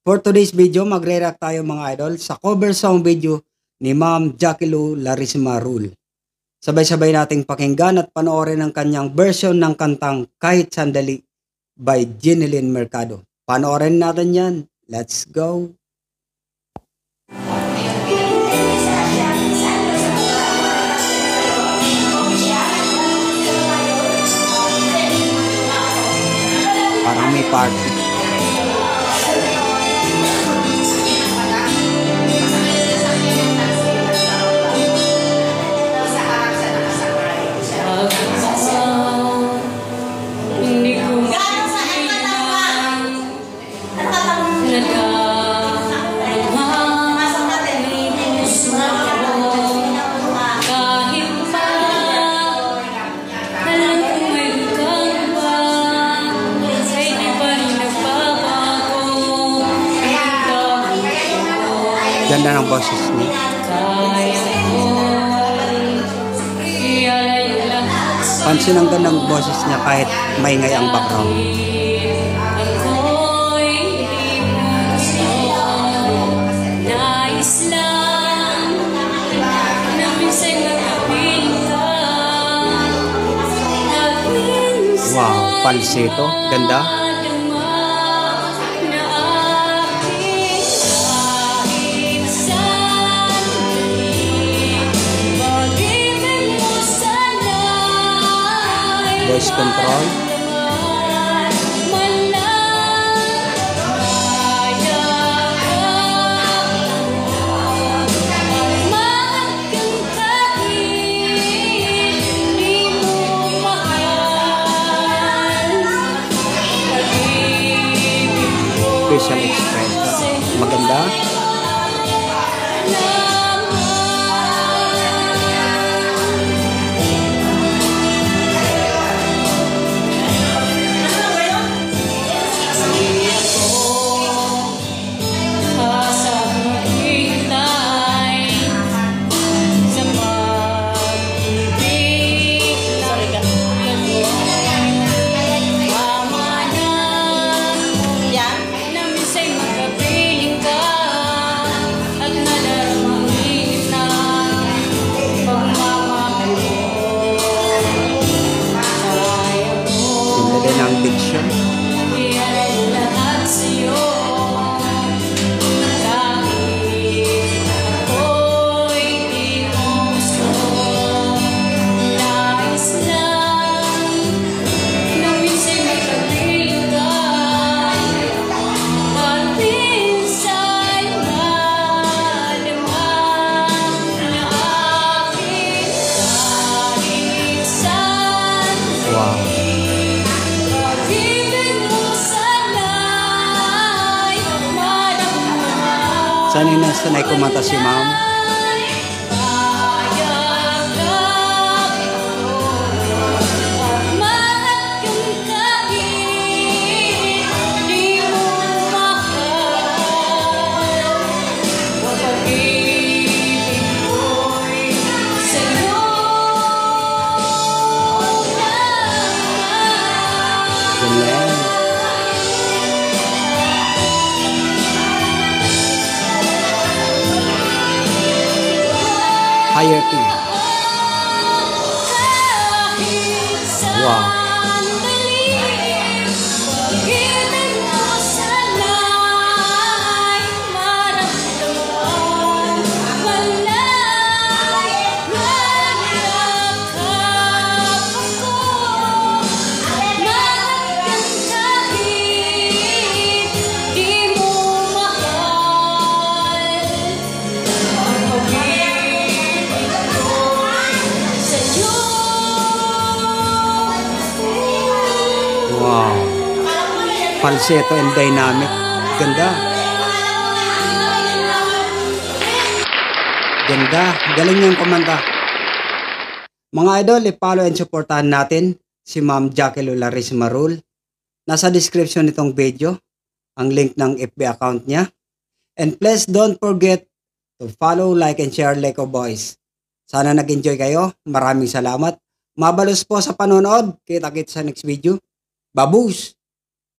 For today's video, magre-react tayo mga idol sa cover song video ni Ma'am Jackie Lou Larisma Rule. Sabay-sabay nating pakinggan at panoorin ang kanyang version ng kantang Kahit Sandali by Jeneline Mercado. Panoorin natin yan. Let's go! Parang may party. Ganda ng boses niya. Pansin ang ganda ng boses niya kahit maingay ang background. Wow, falsetto, ganda. Voice control. Facial expression. Maganda. Ang diction. Wow. Sanay na sanay kumanta si Ma'am. Higher key. Wow. Wow. Falsetto and dynamic. Ganda. Ganda. Galing niyang kumanta. Mga idol, i-follow and supportahan natin si Ma'am Jackie Lou Larisma Rule. Nasa description nitong video ang link ng FB account niya. And please don't forget to follow, like, and share Leko Boys. Sana nag-enjoy kayo. Maraming salamat. Mabalos po sa panonood. Kita-kits sa next video. Babush!